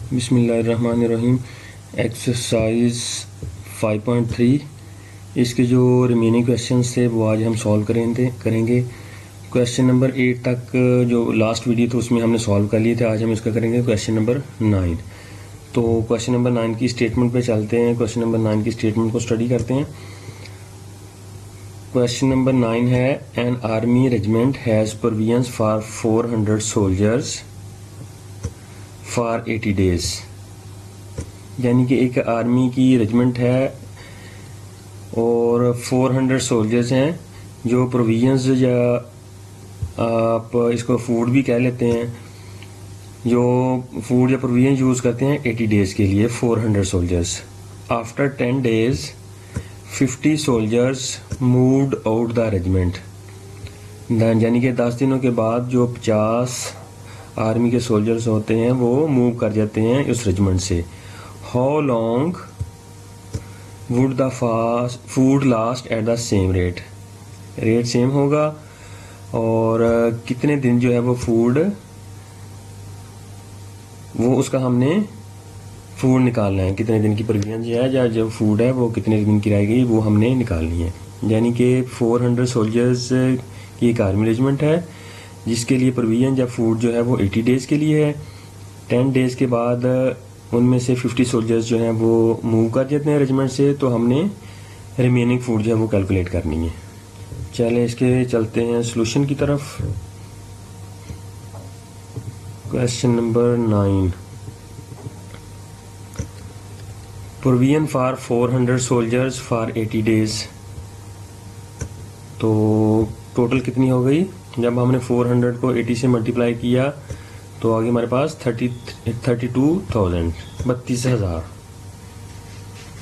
बिस्मिल्लाहिर्रहमानिर्रहीम। एक्सरसाइज 5.3 इसके जो रिमेनिंग क्वेश्चंस थे वो आज हम सॉल्व करेंगे। क्वेश्चन नंबर 8 तक जो लास्ट वीडियो था उसमें हमने सॉल्व कर लिए थे। आज हम इसका करेंगे क्वेश्चन नंबर 9। तो क्वेश्चन नंबर 9 की स्टेटमेंट पे चलते हैं। क्वेश्चन नंबर 9 की स्टेटमेंट को स्टडी करते हैं। क्वेश्चन नंबर 9 है, an army regiment has provisions for 400 soldiers for 80 days. यानी कि एक आर्मी की रेजिमेंट है और 400 सोल्जर्स हैं जो प्रोविजंस या आप इसको फूड भी कह लेते हैं, जो फूड या प्रोविजन यूज़ करते हैं 80 डेज के लिए 400 soldiers. After 10 days 50 soldiers moved out the regiment. यानी कि 10 दिनों के बाद जो 50 आर्मी के सोल्जर्स होते हैं वो मूव कर जाते हैं उस रेजिमेंट से। How long would the food last at the same rate. Rate same होगा और कितने दिन जो है वो फूड वो उसका हमने फूड निकालना है, कितने दिन की प्रोविजन जो है या जो फूड है वो कितने दिन की रहेगी वो हमने निकालनी है। यानी कि 400 सोल्जर्स की एक आर्मी रेजिमेंट है जिसके लिए प्रोविजन या फूड जो है वो 80 डेज़ के लिए है। 10 डेज़ के बाद उनमें से 50 सोल्जर्स जो हैं वो मूव कर जाते हैं रेजिमेंट से, तो हमने रिमेनिंग फूड जो है वो कैलकुलेट करनी है। चलें इसके चलते हैं सॉल्यूशन की तरफ। Question number 9, provision for 400 soldiers for 80 days. तो टोटल कितनी हो गई, जब हमने 400 को 80 से मल्टीप्लाई किया तो आगे हमारे पास 32,000 32,000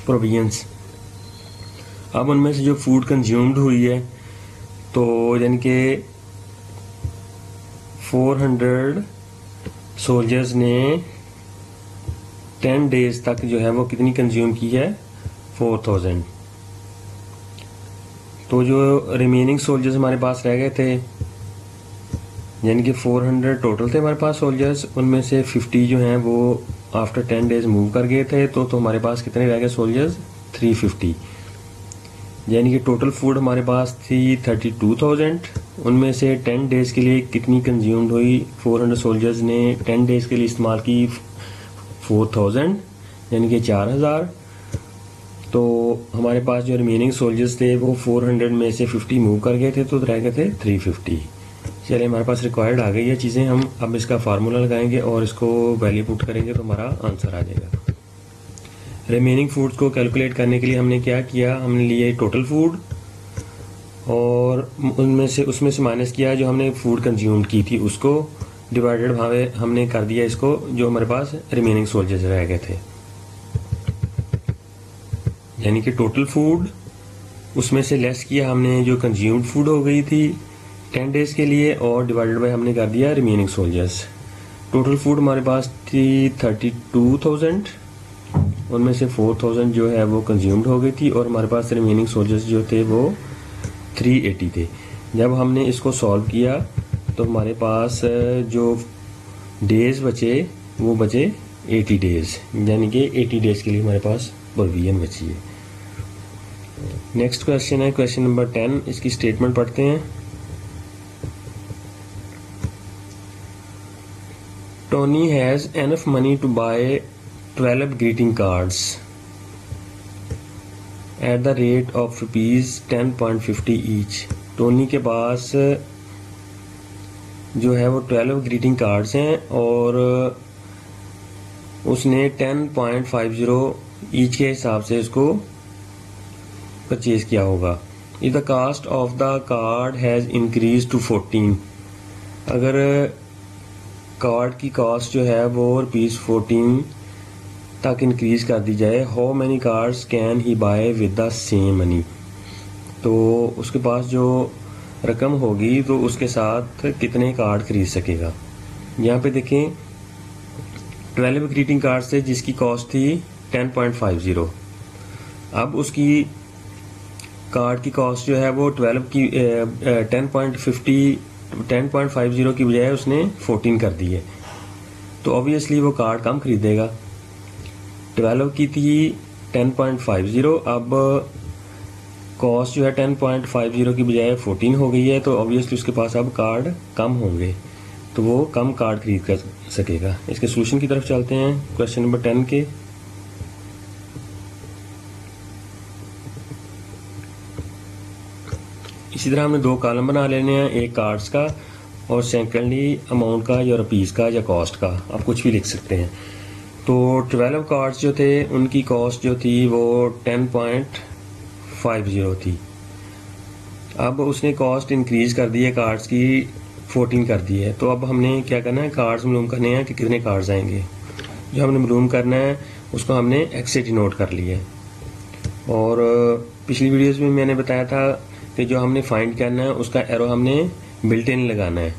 प्रोविजंस। अब उनमें से जो फूड कंज्यूम्ड हुई है तो यानी कि 400 सोल्जर्स ने 10 डेज तक जो है वो कितनी कंज्यूम की है 4,000। तो जो रिमेनिंग सोल्जर्स हमारे पास रह गए थे, यानी कि 400 टोटल थे हमारे पास सोल्जर्स, उनमें से 50 जो हैं वो आफ्टर 10 डेज मूव कर गए थे। तो हमारे पास कितने रह गए सोल्जर्स 350। यानी कि टोटल फूड हमारे पास थी 32,000। उनमें से 10 डेज के लिए कितनी कंज्यूम्ड हुई, 400 सोल्जर्स ने 10 डेज के लिए इस्तेमाल की 4,000 यानी कि 4,000। तो हमारे पास जो रिमेनिंग सोल्जर्स थे वो 400 में से 50 मूव कर गए थे तो रह गए थे 350। चलिए हमारे पास रिक्वायर्ड आ गई है चीज़ें, हम अब इसका फार्मूला लगाएंगे और इसको वैल्यू पुट करेंगे तो हमारा आंसर आ जाएगा। रिमेनिंग फूड्स को कैलकुलेट करने के लिए हमने क्या किया, हमने लिए टोटल फूड और उसमें से माइनस किया जो हमने फूड कंज्यूम की थी उसको, डिवाइडेड हमने कर दिया इसको जो हमारे पास रिमेनिंग सोल्जर्स रह गए थे। यानी कि टोटल फूड उसमें से लेस किया हमने जो कंज्यूम्ड फूड हो गई थी 10 डेज के लिए और डिवाइडेड बाय हमने कर दिया रिमेनिंग सोल्जर्स। टोटल फूड हमारे पास थी 32,000, उनमें से 4,000 जो है वो कंज्यूम्ड हो गई थी और हमारे पास रिमेनिंग सोल्जर्स जो थे वो 380 थे। जब हमने इसको सॉल्व किया तो हमारे पास जो डेज बचे वो बचे 80 डेज, यानी कि 80 डेज के लिए हमारे पास प्रोविजन बची है। नेक्स्ट क्वेश्चन है क्वेश्चन नंबर 10, इसकी स्टेटमेंट पढ़ते हैं। Tony has enough money to buy 12 greeting cards at the rate of ₹10.50 each. Tony के पास जो है वो 12 ग्रीटिंग कार्ड्स हैं और उसने 10.50 ईच के हिसाब से इसको परचेज किया होगा। If the cost of the card has increase to 14, अगर कार्ड की कॉस्ट जो है वो ₹14 तक इंक्रीज कर दी जाए, how many cards can he buy with the same money. तो उसके पास जो रकम होगी तो उसके साथ कितने कार्ड खरीद सकेगा। यहाँ पे देखें 12 ग्रीटिंग कार्ड से जिसकी कॉस्ट थी 10.50, अब उसकी कार्ड की कॉस्ट जो है वो 12 की 10.50 की बजाय उसने 14 कर दी है। तो ऑब्वियसली वो कार्ड कम खरीदेगा। 12 की थी 10.50, अब कॉस्ट जो है 10.50 की बजाय 14 हो गई है, तो ऑब्वियसली उसके पास अब कार्ड कम होंगे, तो वो कम कार्ड खरीद कर सकेगा। इसके सोल्यूशन की तरफ चलते हैं क्वेश्चन नंबर 10 के। इसी तरह हमने दो कॉलम बना लेने हैं, एक कार्ड्स का और सेकेंडली अमाउंट का या रुपीज़ का या कॉस्ट का, आप कुछ भी लिख सकते हैं। तो 12 कार्ड्स जो थे उनकी कॉस्ट जो थी वो 10.50 थी। अब उसने कॉस्ट इंक्रीज कर दी है कार्ड्स की, 14 कर दी है। तो अब हमने क्या करना है, कार्ड्स मालूम करने हैं कि कितने कार्ड्स आएंगे। जो हमने मालूम करना है उसको हमने एक्स से डिनोट कर लिया है। और पिछली वीडियोस में मैंने बताया था कि जो हमने फाइंड करना है उसका एरो हमने बिल्ट इन लगाना है,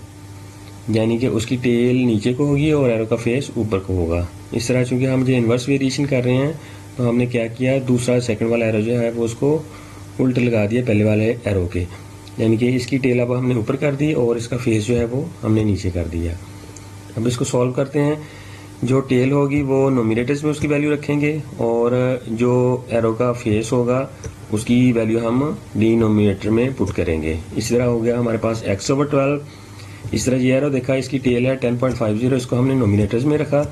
यानी कि उसकी टेल नीचे को होगी और एरो का फेस ऊपर को होगा। इस तरह चूंकि हम जो इन्वर्स वेरिएशन कर रहे हैं तो हमने क्या किया, दूसरा सेकंड वाला एरो जो है वो उसको उल्ट लगा दिया पहले वाले एरो के, यानी कि इसकी टेल अब हमने ऊपर कर दी और इसका फेस जो है वो हमने नीचे कर दिया। अब इसको सॉल्व करते हैं। जो टेल होगी वो नोमिनेटर्स में उसकी वैल्यू रखेंगे और जो एरो का फेस होगा उसकी वैल्यू हम डिनोमिनेटर में पुट करेंगे। इस तरह हो गया हमारे पास x/12। इस तरह ये एरो देखा, इसकी टेल है 10.50, इसको हमने नोमिनेटर्स में रखा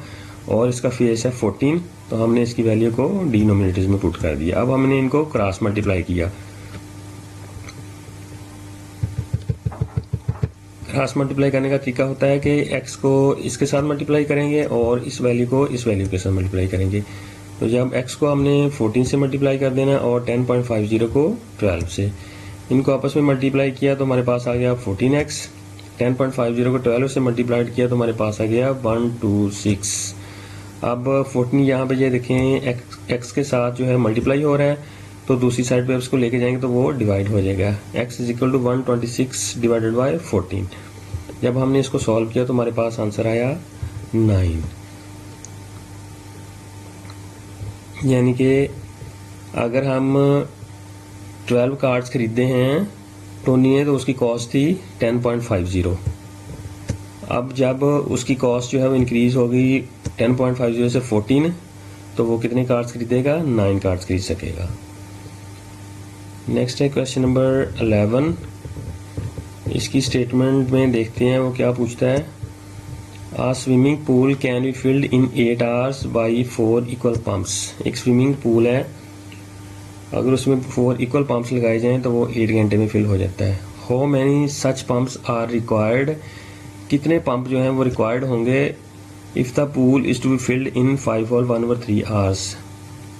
और इसका फेस है 14, तो हमने इसकी वैल्यू को डिनोमिनेटर्स में पुट कर दिया। अब हमने इनको क्रॉस मल्टीप्लाई किया। क्रॉस मल्टीप्लाई करने का तरीका होता है कि x को इसके साथ मल्टीप्लाई करेंगे और इस वैल्यू को इस वैल्यू के साथ मल्टीप्लाई करेंगे। तो जब x को हमने 14 से मल्टीप्लाई कर देना और 10.50 को 12 से, इनको आपस में मल्टीप्लाई किया तो हमारे पास आ गया 14x। 10.50 को 12 से मल्टीप्लाइड किया तो हमारे पास आ गया 126। अब 14 यहाँ पे ये देखें x के साथ जो है मल्टीप्लाई हो रहा है, तो दूसरी साइड पे उसको लेके जाएंगे तो वो डिवाइड हो जाएगा। x = 126 divided by 14। जब हमने इसको सॉल्व किया तो हमारे पास आंसर आया 9, यानी कि अगर हम 12 कार्ड्स खरीदते हैं टोनी ने तो उसकी कॉस्ट थी 10.50। अब जब उसकी कॉस्ट जो है वो इंक्रीज हो गई 10.50 से 14, तो वो कितने कार्ड्स खरीदेगा, 9 कार्ड्स खरीद सकेगा। नेक्स्ट है क्वेश्चन नंबर 11। इसकी स्टेटमेंट में देखते हैं वो क्या पूछता है। A swimming pool can be filled in 8 hours by 4 equal pumps। एक स्विमिंग पूल है, अगर उसमें 4 इक्वल पंप्स लगाए जाएं तो वो 8 घंटे में फिल हो जाता है। How many such pumps are required? कितने पंप जो हैं वो रिक्वायर्ड होंगे if the pool is to be filled in 5 or 1 or 3 hours।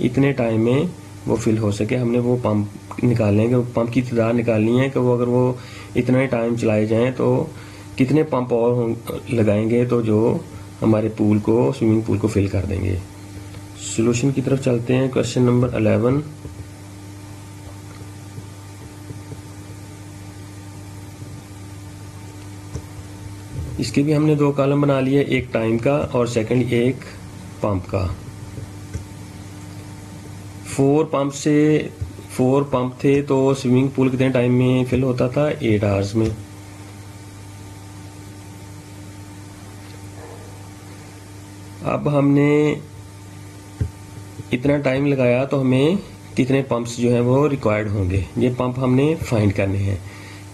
इतने टाइम में वो फिल हो सके, हमने वो पंप निकालने हैं, पंप की तादाद निकालनी है कि वो अगर वो इतना टाइम चलाए जाएं तो कितने पंप और लगाएंगे तो जो हमारे पूल को, स्विमिंग पूल को फिल कर देंगे। सॉल्यूशन की तरफ चलते हैं क्वेश्चन नंबर 11। इसके भी हमने दो कॉलम बना लिए, एक टाइम का और सेकंड एक पंप का। 4 पंप थे तो स्विमिंग पूल कितने टाइम में फिल होता था, 8 आवर्स में। अब हमने इतना टाइम लगाया तो हमें कितने पंप्स जो हैं वो रिक्वायर्ड होंगे, ये पंप हमने फाइंड करने हैं।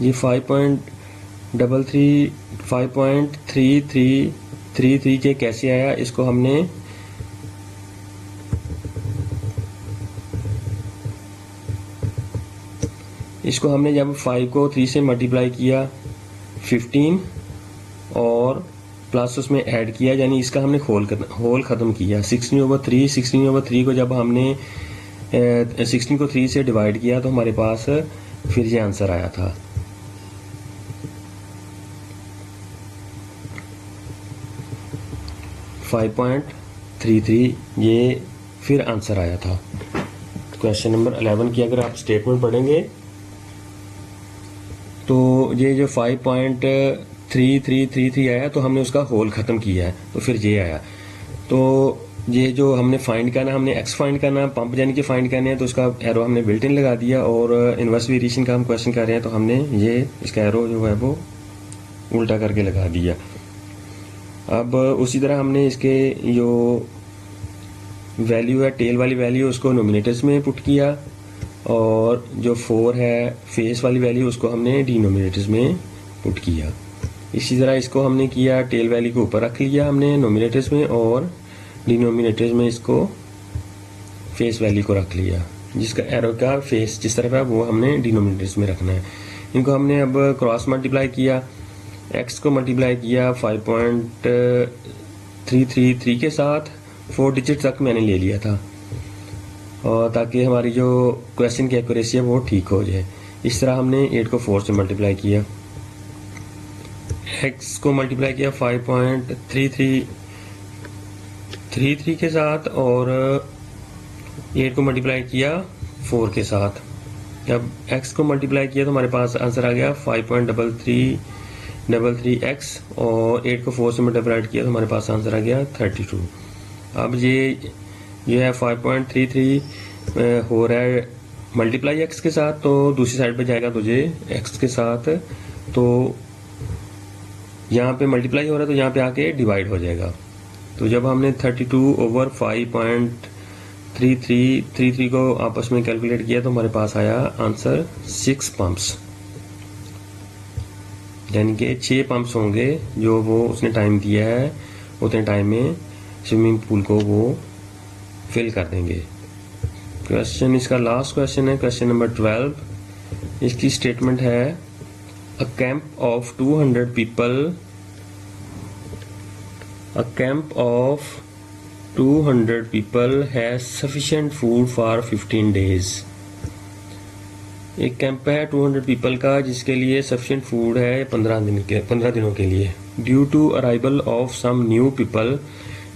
ये 5.3333 के कैसे आया, इसको हमने जब 5 को 3 से मल्टीप्लाई किया 15 और प्लस उसमें ऐड किया, यानी इसका हमने होल खत्म किया। 16/3 को जब हमने 16 को 3 से डिवाइड किया तो हमारे पास फिर ये आंसर आया था। .33 ये फिर आंसर आया था। क्वेश्चन नंबर 11 की अगर आप स्टेटमेंट पढ़ेंगे तो ये जो 5.3333 आया तो हमने उसका होल ख़त्म किया है तो फिर ये आया। तो ये जो हमने फाइंड करना, हमने एक्स फाइंड करना, पंप यानी कि फाइंड करने हैं, तो उसका एरो हमने बिल्ट इन लगा दिया। और इनवर्स वेरिएशन का हम क्वेश्चन कर रहे हैं तो हमने ये इसका एरो जो है वो उल्टा करके लगा दिया। अब उसी तरह हमने इसके जो वैल्यू है टेल वाली वैल्यू उसको नोमिनेटर्स में पुट किया, और जो 4 है फेस वाली वैल्यू उसको हमने डिनोमिनेटर्स में पुट किया। इसी तरह इसको हमने किया, टेल वैल्यू को ऊपर रख लिया हमने नोमिनेटर्स में, और डिनोमिनेटर्स में इसको फेस वैल्यू को रख लिया, जिसका एरो का फेस जिस तरफ है वो हमने डिनोमिनेटर्स में रखना है। इनको हमने अब क्रॉस मल्टीप्लाई किया, x को मल्टीप्लाई किया 5.333 के साथ, 4 डिजिट तक मैंने ले लिया था, और ताकि हमारी जो क्वेश्चन की एक्यूरेसी है वो ठीक हो जाए। इस तरह हमने 8 को 4 से मल्टीप्लाई किया, x को मल्टीप्लाई किया 5.3333 के साथ, और 8 को मल्टीप्लाई किया 4 के साथ। जब x को मल्टीप्लाई किया तो हमारे पास आंसर आ गया 5.3333x, और 8 को 4 से मल्टीप्लाई किया तो हमारे पास आंसर आ गया 32। अब ये है 5.33 हो रहा है मल्टीप्लाई x के साथ, तो दूसरी साइड पे जाएगा तो ये x के साथ, तो यहाँ पे मल्टीप्लाई हो रहा है तो यहाँ पे आके डिवाइड हो जाएगा। तो जब हमने 32 ओवर 5.3333 को आपस में कैलकुलेट किया तो हमारे पास आया आंसर 6 पंप्स, यानी कि 6 पंप्स होंगे जो वो उसने टाइम दिया है, उतने टाइम में स्विमिंग पूल को वो फिल कर देंगे। क्वेश्चन इसका लास्ट क्वेश्चन है, क्वेश्चन नंबर 12। इसकी स्टेटमेंट है A camp of 200 people has sufficient food for 15 days। एक कैंप है 200 पीपल का जिसके लिए सफिशिएंट फूड है 15 दिनों के लिए। Due to arrival of some new people,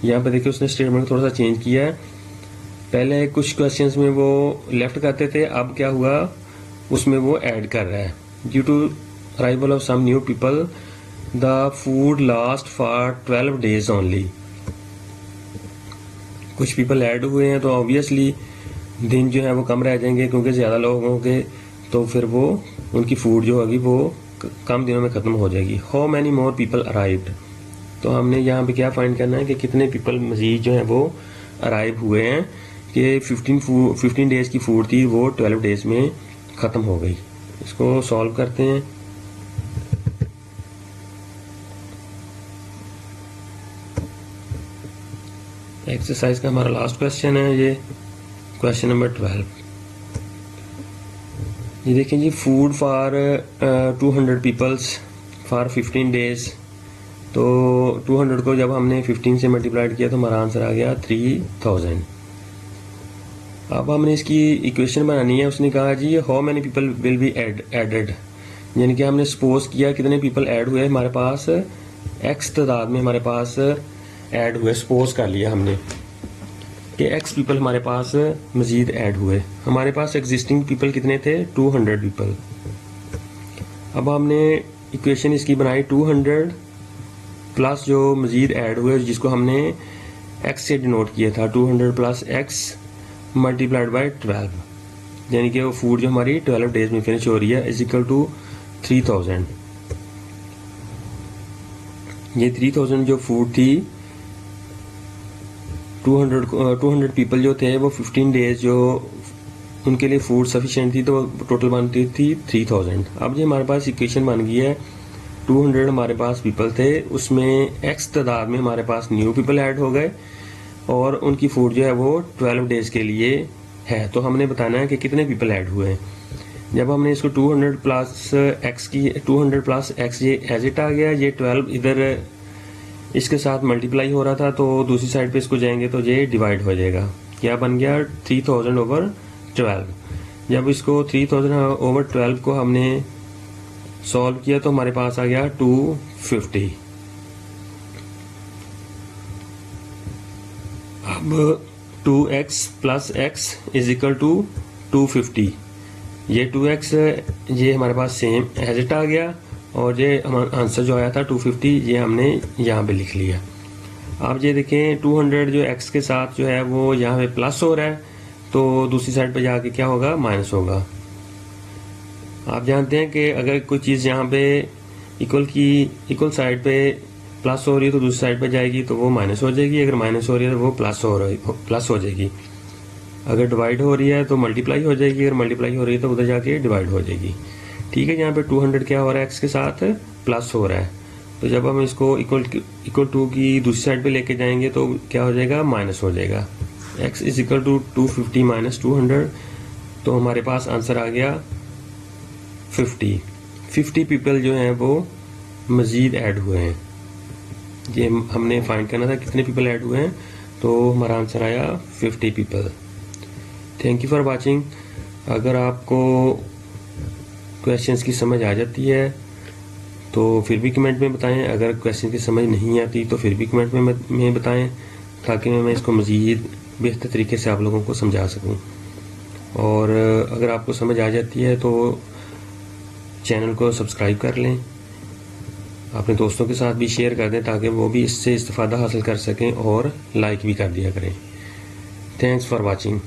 यहाँ पे देखिए उसने स्टेटमेंट थोड़ा सा चेंज किया है। पहले कुछ क्वेश्चंस में वो लेफ्ट करते थे, अब क्या हुआ उसमें वो ऐड कर रहा है। Due to arrival of some new people, the food last for 12 days only। कुछ पीपल ऐड हुए हैं तो ऑब्वियसली दिन जो है वो कम रह जाएंगे, क्योंकि ज़्यादा लोग होंगे तो फिर वो उनकी फूड जो होगी वो कम दिनों में ख़त्म हो जाएगी। How many more people arrived, तो हमने यहाँ पे क्या फाइंड करना है कि कितने पीपल मजीद जो है वो अराइव हुए हैं, कि 15 डेज़ की फूड थी वो 12 डेज़ में ख़त्म हो गई। इसको सॉल्व करते हैं। एक्सरसाइज का हमारा लास्ट क्वेश्चन है, ये क्वेश्चन नंबर 12। ये देखें जी, food for 200 peoples for 15 days. तो 200 को जब हमने 15 से मल्टीप्लाइड किया तो हमारा आंसर आ गया 3000। अब हमने इसकी इक्वेशन बनानी है। उसने कहा जी how many people will be added, यानी कि हमने सपोज किया कितने पीपल ऐड हुए हमारे पास, एक्स तादाद में हमारे पास ऐड हुए। सपोज कर लिया हमने कि एक्स पीपल हमारे पास मजीद ऐड हुए। हमारे पास एग्जिस्टिंग पीपल कितने थे, 200 पीपल। अब हमने इक्वेशन इसकी बनाई 200 प्लस जो मजीद ऐड हुए जिसको हमने एक्स से डिनोट किया था, 200 प्लस एक्स मल्टीप्लाइड बाय 12, यानी कि वो फूड जो हमारी 12 डेज में फिनिश हो रही है, इज इक्वल टू 3000। ये 3000 जो फूड थी, 200 पीपल जो थे वो 15 डेज जो उनके लिए फूड सफिशिएंट थी, तो टोटल बनती थी 3000। अब जो हमारे पास इक्वेशन बन गई है, 200 हमारे पास पीपल थे, उसमें एक्स तादाद में हमारे पास न्यू पीपल ऐड हो गए और उनकी फूड जो है वो 12 डेज के लिए है। तो हमने बताना है कि कितने पीपल ऐड हुए हैं। जब हमने इसको 200 प्लस एक्स ये एज इट आ गया, ये 12 इधर इसके साथ मल्टीप्लाई हो रहा था, तो दूसरी साइड पे इसको जाएंगे तो ये डिवाइड हो जाएगा। क्या बन गया, 3000 ओवर 12। जब इसको 3000 ओवर 12 को हमने सॉल्व किया तो हमारे पास आ गया 250। अब 2x plus x is equal to 250। ये 2x ये हमारे पास सेम एज इट आ गया, और ये हमारा आंसर जो आया था 250 ये हमने यहाँ पे लिख लिया। आप ये देखें 200 जो x के साथ जो है वो यहाँ पे प्लस हो रहा है, तो दूसरी साइड पे जाके क्या होगा, माइनस होगा। आप जानते हैं कि अगर कोई चीज़ यहाँ पे इक्वल साइड पे प्लस हो रही है तो दूसरी साइड पे जाएगी तो वो माइनस हो जाएगी, अगर माइनस हो रही है तो वो प्लस हो जाएगी। अगर डिवाइड हो रही है तो मल्टीप्लाई हो जाएगी, अगर मल्टीप्लाई हो रही है तो उधर जाके डिवाइड हो जाएगी। ठीक है, यहाँ पे 200 क्या हो रहा है, एक्स के साथ प्लस हो रहा है, तो जब हम इसको इक्वल टू की दूसरी साइड पे लेके जाएंगे तो क्या हो जाएगा, माइनस हो जाएगा। x is equal to 250 minus 200, तो हमारे पास आंसर आ गया 50 पीपल जो हैं वो मज़ीद ऐड हुए हैं। ये हमने फाइंड करना था कितने पीपल ऐड हुए हैं, तो हमारा आंसर आया 50 people. Thank you for watching. अगर आपको क्वेश्चंस की समझ आ जाती है तो फिर भी कमेंट में बताएं, अगर क्वेश्चन की समझ नहीं आती तो फिर भी कमेंट में बताएं, ताकि मैं इसको मज़ीद बेहतर तरीके से आप लोगों को समझा सकूं। और अगर आपको समझ आ जाती है तो चैनल को सब्सक्राइब कर लें, अपने दोस्तों के साथ भी शेयर कर दें ताकि वो भी इससे इस्तिफ़ादा हासिल कर सकें, और लाइक भी कर दिया करें। Thanks for watching.